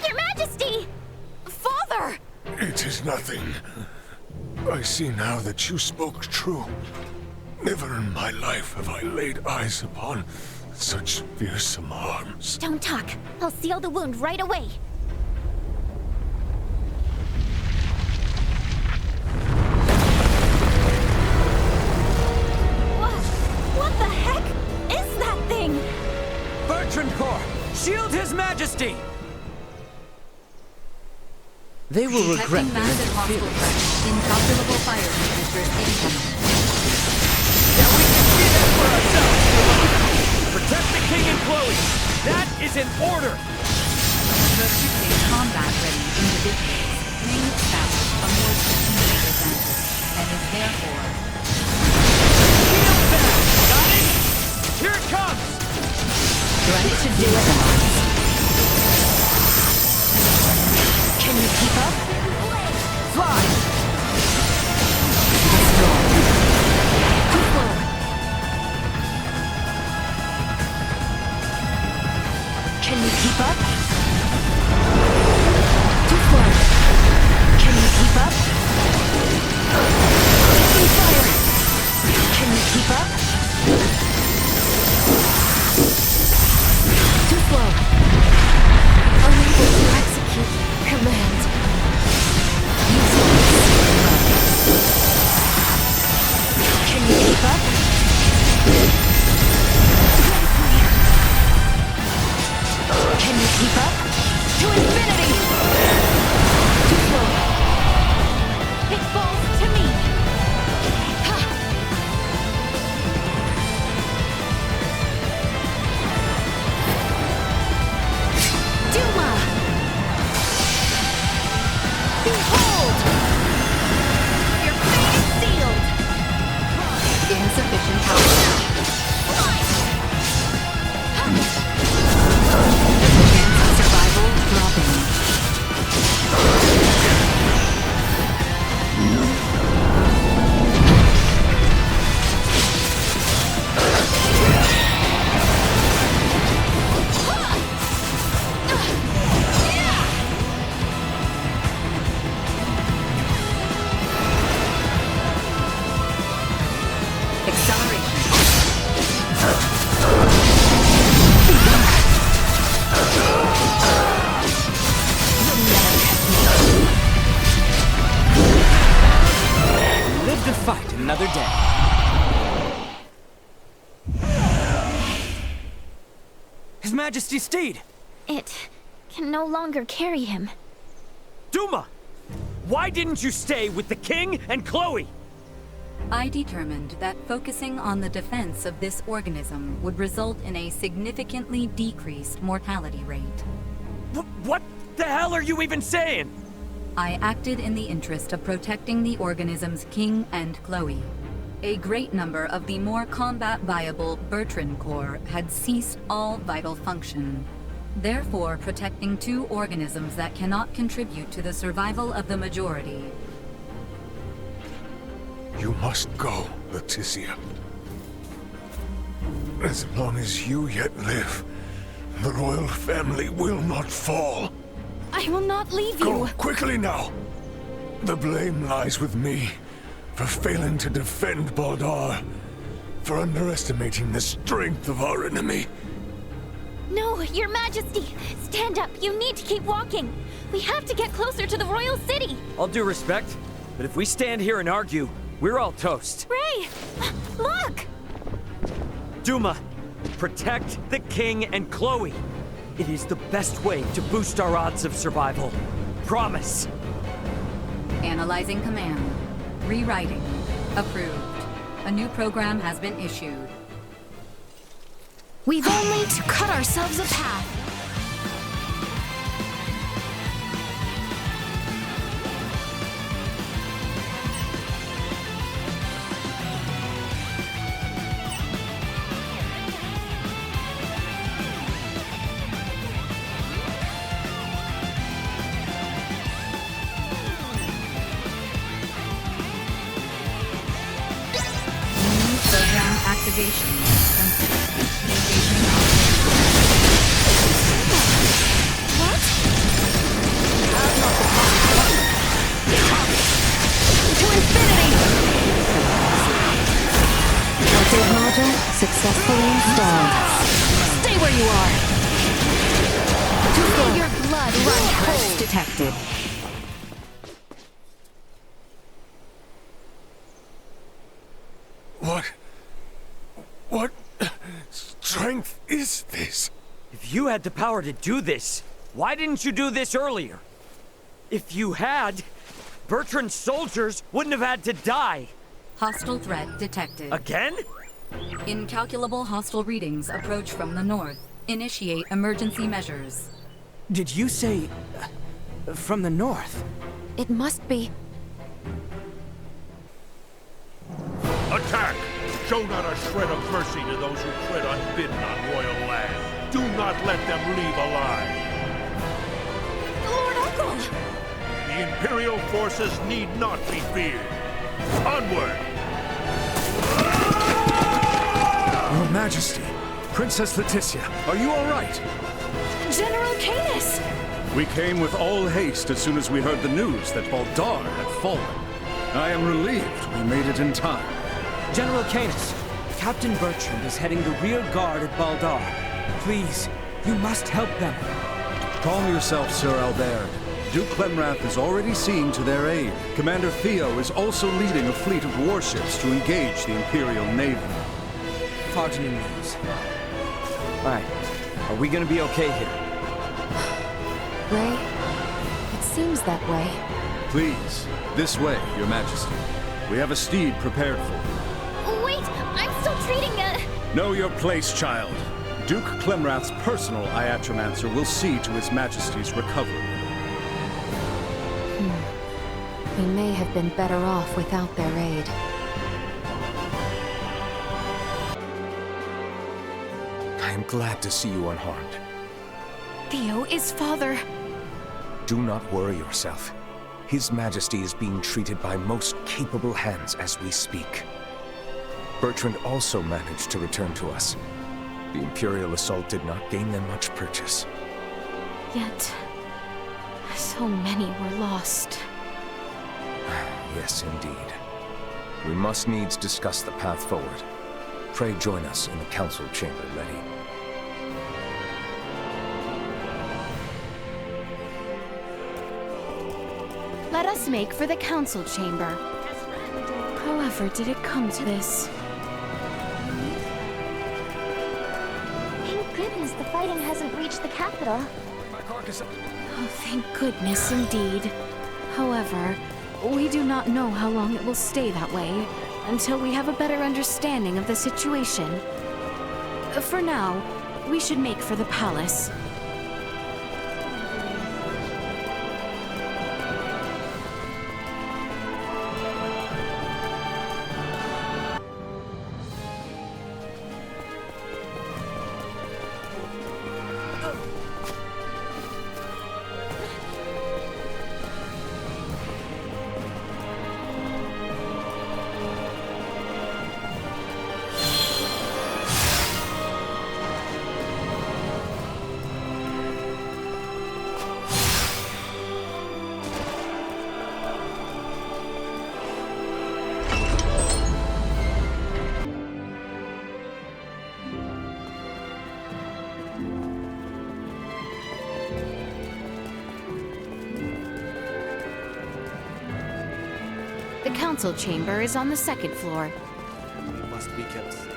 Your Majesty! Father! It is nothing. I see now that you spoke true. Never in my life have I laid eyes upon such fearsome arms. Don't talk. I'll seal the wound right away. What the heck is that thing? Bertrand Corps! Shield His Majesty! They will regret Detecting massive hostile threats. Incalculable fire signatures incoming. Now we can see that for ourselves! Protect the King and Chloe! That is an order! Protecting combat-ready individuals may establish a more strategic advantage, and is therefore... Shield that! Got it? Here it comes! Ready to do it. Can you keep up? Fly! Destroy. Too slow. Can you keep up? Too slow. Can you keep up? Taking fire. Can you keep up? Too slow. Unable to execute command. Can you keep up? Can you keep up? To infinity! Too slow. It falls to me. Ha! Duma! Behold! Your fate is sealed! Insufficient power. Chance of survival dropping. Live to fight another day. His Majesty's steed! It can no longer carry him. Duma! Why didn't you stay with the King and Chloe? I determined that focusing on the defense of this organism would result in a significantly decreased mortality rate. What the hell are you even saying? I acted in the interest of protecting the organism's King and Chloe. A great number of the more combat-viable Bertrand Corps had ceased all vital function. Therefore, protecting two organisms that cannot contribute to the survival of the majority. You must go, Leticia. As long as you yet live, the royal family will not fall. I will not leave Go, you. quickly now! The blame lies with me for failing to defend Baldaar, for underestimating the strength of our enemy. No, Your Majesty! Stand up! You need to keep walking! We have to get closer to the royal city! All due respect, but if we stand here and argue, we're all toast. Ray! Look! Duma, protect the King and Chloe. It is the best way to boost our odds of survival. Promise. Analyzing command. Rewriting. Approved. A new program has been issued. We've only to cut ourselves a path. Program activation complete. Engagement stalled. Stay where you are! Feel your blood run cold. Detected. What strength is this? If you had the power to do this, why didn't you do this earlier? If you had, Bertrand's soldiers wouldn't have had to die. Hostile threat detected. Again? Incalculable hostile readings approach from the north. Initiate emergency measures. Did you say... from the north? It must be. Attack! Show not a shred of mercy to those who tread unbidden on royal land. Do not let them leave alive. Lord Uncle! The Imperial forces need not be feared. Onward! Your Majesty, Princess Leticia, are you all right? General Canis! We came with all haste as soon as we heard the news that Baldaar had fallen. I am relieved we made it in time. General Canis, Captain Bertrand is heading the rear guard at Baldaar. Please, you must help them. Calm yourself, Sir Albert. Duke Clemrath is already seeing to their aid. Commander Theo is also leading a fleet of warships to engage the Imperial Navy. Heartening news. Alright, are we gonna be okay here? Ray, it seems that way. Please, this way, Your Majesty. We have a steed prepared for you. Wait, I'm still treating Know your place, child. Duke Clemrath's personal Iatromancer will see to His Majesty's recovery. We may have been better off without their aid. I am glad to see you unharmed. Theo is father. Do not worry yourself. His Majesty is being treated by most capable hands as we speak. Bertrand also managed to return to us. The Imperial assault did not gain them much purchase. Yet, so many were lost. Yes, indeed. We must needs discuss the path forward. Pray join us in the council chamber, Letty. Let us make for the council chamber. However did it come to this? Thank goodness the fighting hasn't reached the capital. Oh, thank goodness indeed. However, we do not know how long it will stay that way until we have a better understanding of the situation. For now, we should make for the palace. The council chamber is on the second floor. We must be careful.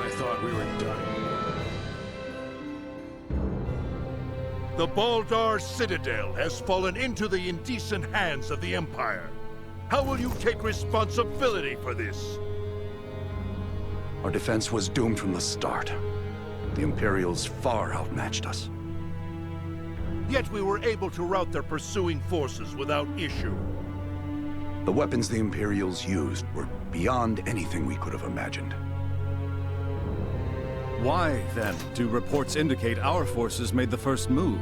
I thought we were done. The Baldaar Citadel has fallen into the indecent hands of the Empire. How will you take responsibility for this? Our defense was doomed from the start. The Imperials far outmatched us. Yet we were able to rout their pursuing forces without issue. The weapons the Imperials used were beyond anything we could have imagined. Why, then, do reports indicate our forces made the first move?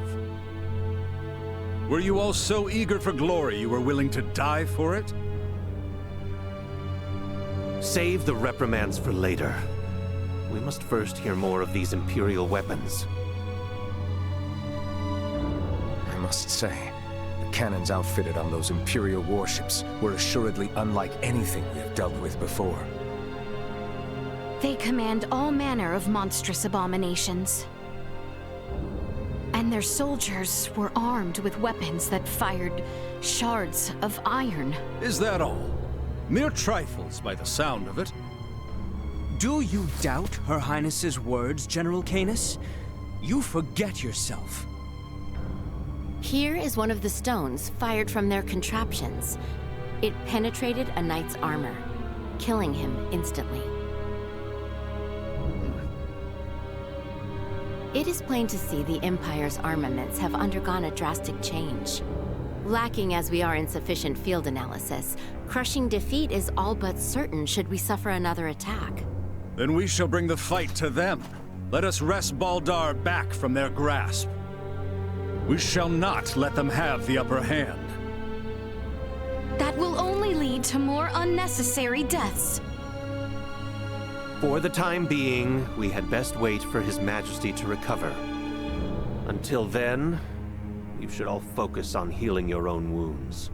Were you all so eager for glory you were willing to die for it? Save the reprimands for later. We must first hear more of these Imperial weapons. must say. The cannons outfitted on those Imperial warships were assuredly unlike anything we have dealt with before. They command all manner of monstrous abominations. And their soldiers were armed with weapons that fired shards of iron. Is that all? Mere trifles by the sound of it. Do you doubt Her Highness's words, General Canis? You forget yourself. Here is one of the stones fired from their contraptions. It penetrated a knight's armor, killing him instantly. It is plain to see the Empire's armaments have undergone a drastic change. Lacking as we are in sufficient field analysis, crushing defeat is all but certain should we suffer another attack. Then we shall bring the fight to them. Let us wrest Baldaar back from their grasp. We shall not let them have the upper hand. That will only lead to more unnecessary deaths. For the time being, we had best wait for His Majesty to recover. Until then, you should all focus on healing your own wounds.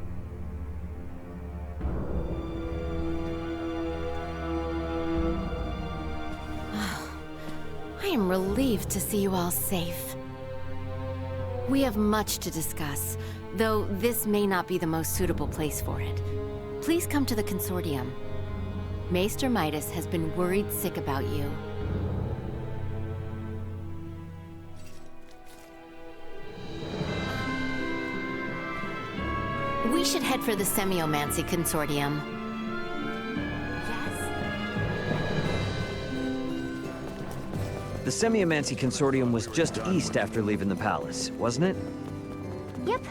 I am relieved to see you all safe. We have much to discuss, though this may not be the most suitable place for it. Please come to the Consortium. Maester Midas has been worried sick about you. We should head for the Semiomancy Consortium. The Semiomancy Consortium was just east after leaving the palace, wasn't it? Yep.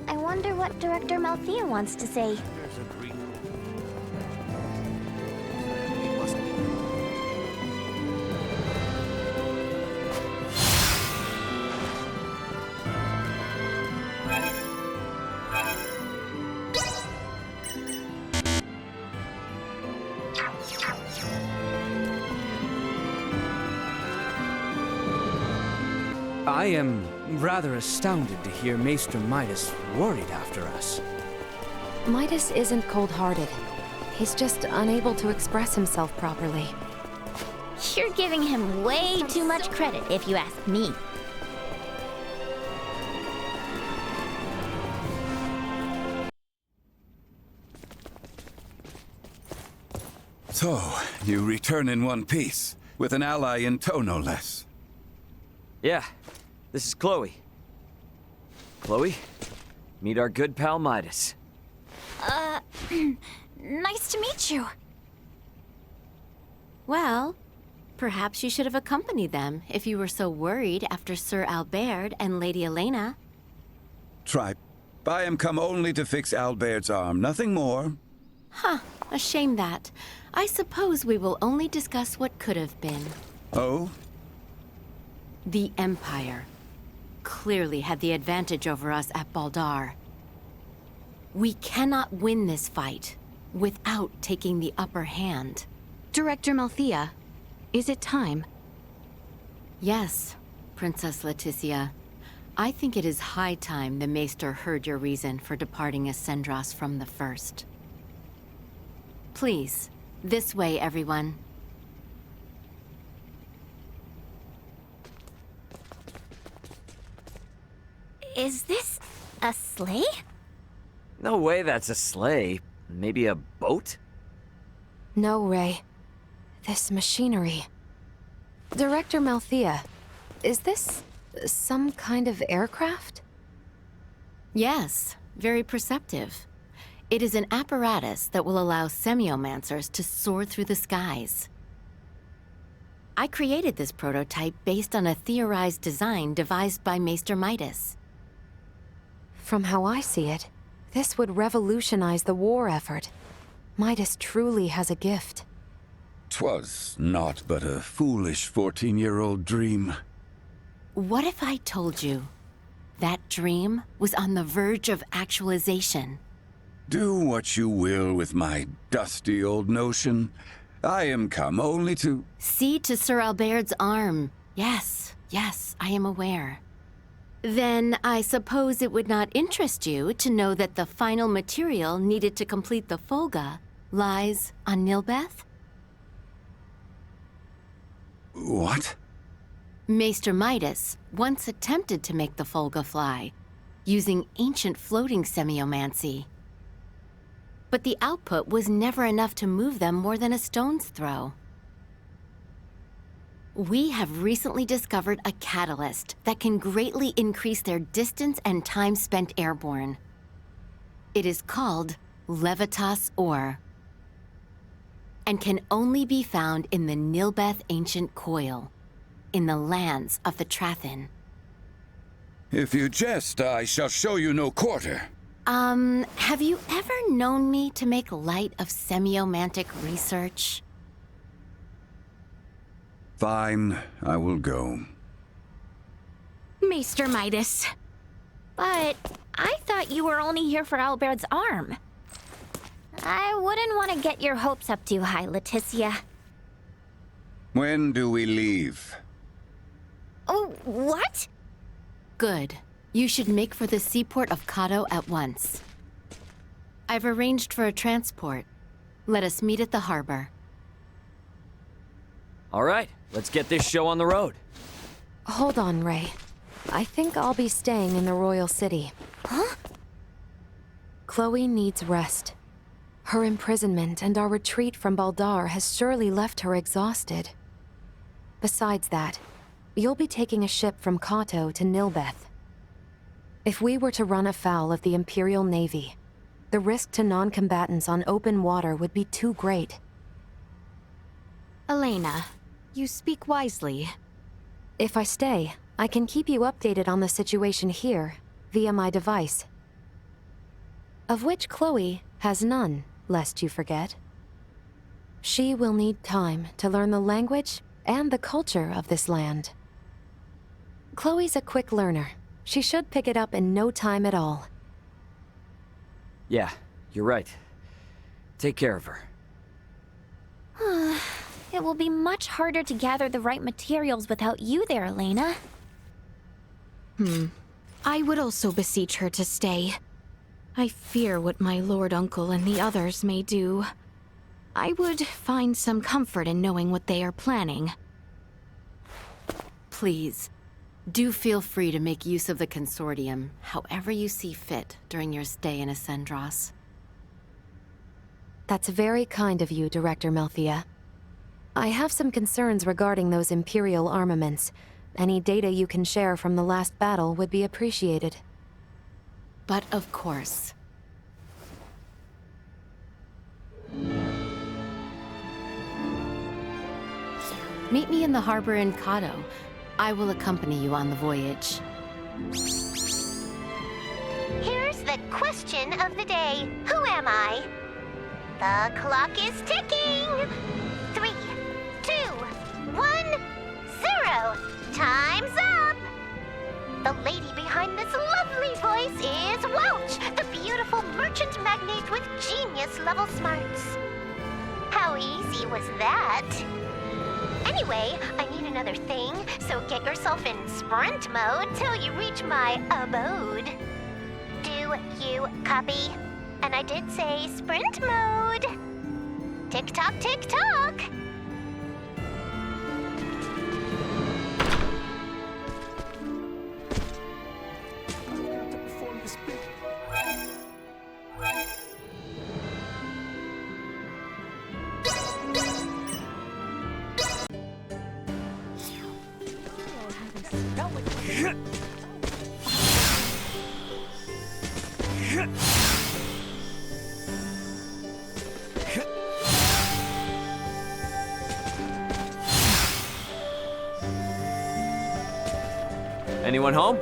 I wonder what Director Malthea wants to say. I am rather astounded to hear Maester Midas worried after us. Midas isn't cold-hearted. He's just unable to express himself properly. You're giving him way too much credit, if you ask me. So, you return in one piece, with an ally in tow no less. Yeah, this is Chloe. Chloe, meet our good pal Midas. Nice to meet you. Well, perhaps you should have accompanied them if you were so worried after Sir Albert and Lady Elena. Tripe, I am come only to fix Albert's arm, nothing more. Huh, a shame that. I suppose we will only discuss what could have been. Oh? The Empire clearly had the advantage over us at Baldaar. We cannot win this fight without taking the upper hand. Director Malthea, is it time? Yes, Princess Leticia. I think it is high time the Maester heard your reason for departing Ascendros from the first. Please, this way, everyone. Is this a sleigh? No way that's a sleigh. Maybe a boat? No, Ray. This machinery. Director Malthea, is this some kind of aircraft? Yes, very perceptive. It is an apparatus that will allow semiomancers to soar through the skies. I created this prototype based on a theorized design devised by Maester Midas. From how I see it, this would revolutionize the war effort. Midas truly has a gift. 'Twas naught but a foolish 14-year-old dream. What if I told you that dream was on the verge of actualization? Do what you will with my dusty old notion. I am come only to... See to Sir Albert's arm. Yes, I am aware. Then I suppose it would not interest you to know that the final material needed to complete the Folga lies on Nilbeth? What? Maester Midas once attempted to make the Folga fly, using ancient floating semiomancy. But the output was never enough to move them more than a stone's throw. We have recently discovered a catalyst that can greatly increase their distance and time spent airborne. It is called Levitas ore, and can only be found in the Nilbeth Ancient Coil, in the lands of the Trathin. If you jest, I shall show you no quarter. Have you ever known me to make light of semiomantic research? Fine, I will go. Maester Midas. But I thought you were only here for Albert's arm. I wouldn't want to get your hopes up too high, Leticia. When do we leave? Oh, what? Good. You should make for the seaport of Kato at once. I've arranged for a transport. Let us meet at the harbor. All right, let's get this show on the road. Hold on, Ray. I think I'll be staying in the Royal City. Huh? Chloe needs rest. Her imprisonment and our retreat from Baldaar has surely left her exhausted. Besides that, you'll be taking a ship from Kato to Nilbeth. If we were to run afoul of the Imperial Navy, the risk to non-combatants on open water would be too great. Elena, you speak wisely. If I stay, I can keep you updated on the situation here, via my device. Of which Chloe has none, lest you forget. She will need time to learn the language and the culture of this land. Chloe's a quick learner. She should pick it up in no time at all. Yeah, you're right. Take care of her. It will be much harder to gather the right materials without you there, Elena. I would also beseech her to stay. I fear what my lord uncle and the others may do. I would find some comfort in knowing what they are planning. Please, do feel free to make use of the Consortium, however you see fit during your stay in Ascendros. That's very kind of you, Director Melthia. I have some concerns regarding those Imperial armaments. Any data you can share from the last battle would be appreciated. But of course. Meet me in the harbor in Kato. I will accompany you on the voyage. Here's the question of the day. Who am I? The clock is ticking. 3, 2, 1, 0. Time's up. The lady behind this lovely voice is Welch, the beautiful merchant magnate with genius-level smarts. How easy was that? Anyway, I need another thing, so get yourself in sprint mode till you reach my abode. Do you copy? And I did say sprint mode. Tick-tock, tick-tock. Anyone home?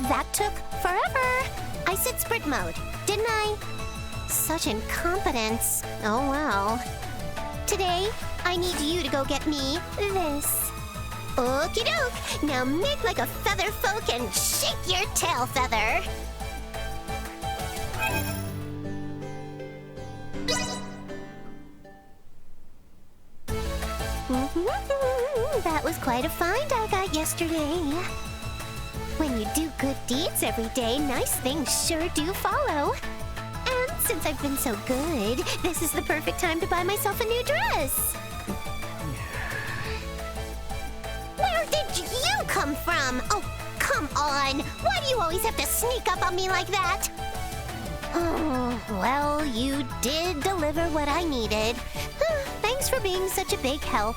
That took forever. I said sprint mode, didn't I? Such incompetence. Oh well. Today, I need you to go get me this. Okie doke. Now make like a feather folk and shake your tail feather. That was quite a find I got yesterday. When you do good deeds every day, nice things sure do follow. And since I've been so good, this is the perfect time to buy myself a new dress. Where did you come from? Oh, come on. Why do you always have to sneak up on me like that? Oh, well, you did deliver what I needed. Thanks for being such a big help.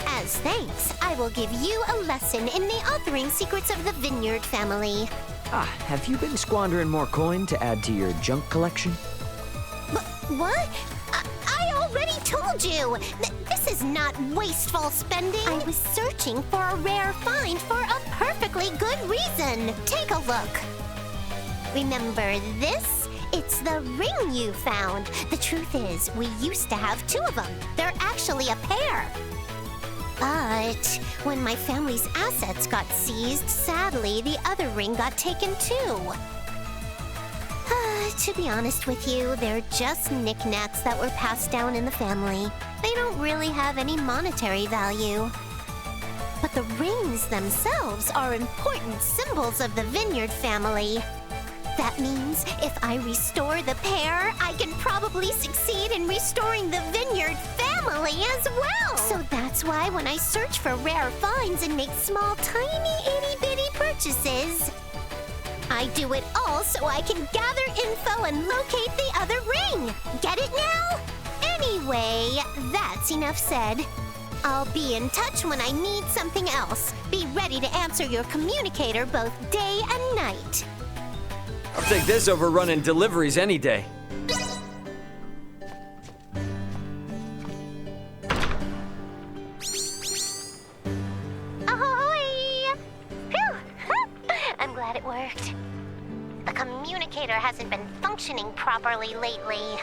As thanks, I will give you a lesson in the authoring secrets of the Vineyard family. Have you been squandering more coin to add to your junk collection? What? I already told you! This is not wasteful spending! I was searching for a rare find for a perfectly good reason! Take a look! Remember this? It's the ring you found. The truth is, we used to have two of them. They're actually a pair. But when my family's assets got seized, sadly, the other ring got taken too. To be honest with you, they're just knickknacks that were passed down in the family. They don't really have any monetary value. But the rings themselves are important symbols of the Vineyard family. That means if I restore the pair, I can probably succeed in restoring the Vineyard family as well. So that's why when I search for rare finds and make small, tiny, itty-bitty purchases, I do it all so I can gather info and locate the other ring. Get it now? Anyway, that's enough said. I'll be in touch when I need something else. Be ready to answer your communicator both day and night. I'll take this over running deliveries any day. Ahoy! Phew! I'm glad it worked. The communicator hasn't been functioning properly lately.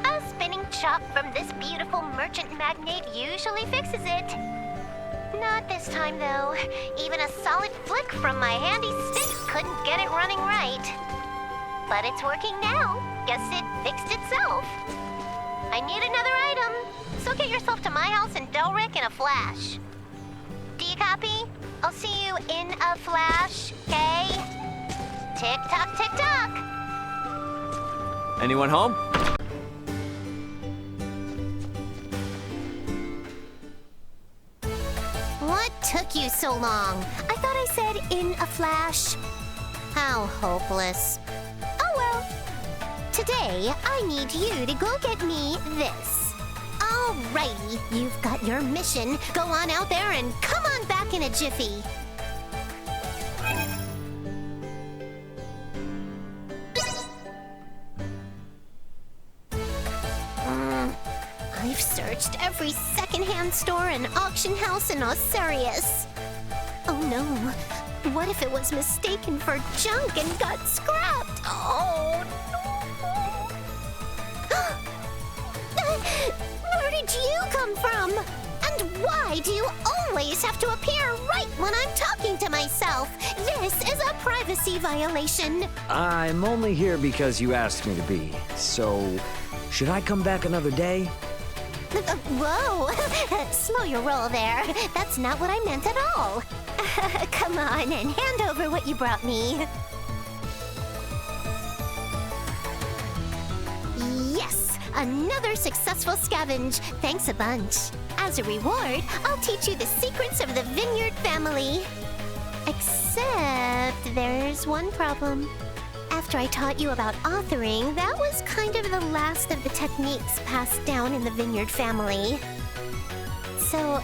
A spinning chop from this beautiful merchant magnate usually fixes it. Not this time, though. Even a solid flick from my handy stick couldn't get it running right. But it's working now. Guess it fixed itself. I need another item, so get yourself to my house in Delric in a flash. Do you copy? I'll see you in a flash, okay? Tick-tock, tick-tock! Anyone home? What took you so long? I thought I said in a flash. How hopeless. Oh well. Today, I need you to go get me this. Alrighty, you've got your mission. Go on out there and come on back in a jiffy. I've searched every secondhand store and auction house in Osirius. Oh no, what if it was mistaken for junk and got scrapped? Oh no! Where did you come from? And why do you always have to appear right when I'm talking to myself? This is a privacy violation. I'm only here because you asked me to be. So, should I come back another day? Whoa! Slow your roll there. That's not what I meant at all. Come on and hand over what you brought me. Yes! Another successful scavenge. Thanks a bunch. As a reward, I'll teach you the secrets of the Vineyard family. Except there's one problem. After I taught you about authoring, that was kind of the last of the techniques passed down in the Vineyard family. So,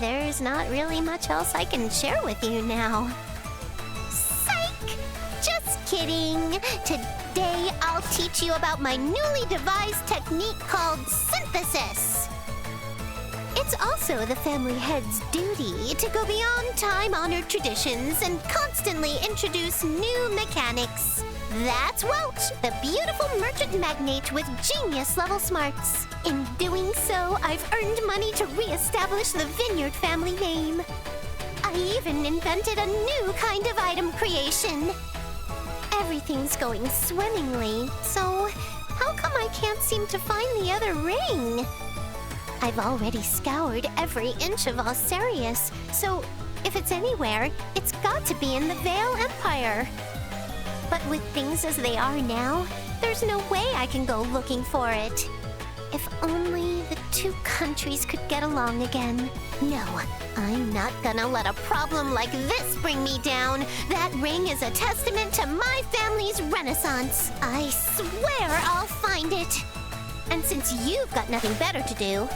there's not really much else I can share with you now. Psych! Just kidding. Today, I'll teach you about my newly devised technique called synthesis. It's also the family head's duty to go beyond time-honored traditions and constantly introduce new mechanics. That's Welch, the beautiful merchant magnate with genius-level smarts. In doing so, I've earned money to re-establish the Vineyard family name. I even invented a new kind of item creation. Everything's going swimmingly, so how come I can't seem to find the other ring? I've already scoured every inch of Alcerius, so if it's anywhere, it's got to be in the Vale Empire. But with things as they are now, there's no way I can go looking for it. If only the two countries could get along again. No, I'm not gonna let a problem like this bring me down. That ring is a testament to my family's renaissance. I swear I'll find it. And since you've got nothing better to do,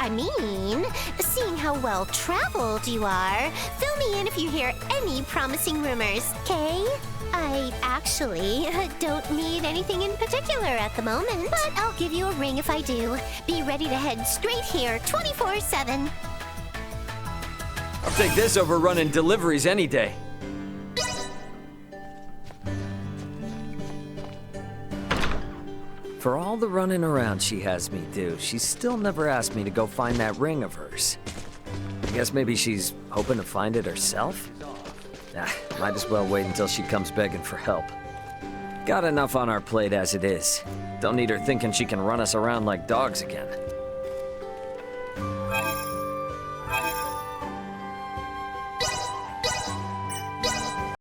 I mean, seeing how well-traveled you are, fill me in if you hear any promising rumors, okay? I actually don't need anything in particular at the moment, but I'll give you a ring if I do. Be ready to head straight here 24/7. I'll take this over running deliveries any day. For all the running around she has me do, she's still never asked me to go find that ring of hers. I guess maybe she's hoping to find it herself? Might as well wait until she comes begging for help. Got enough on our plate as it is. Don't need her thinking she can run us around like dogs again.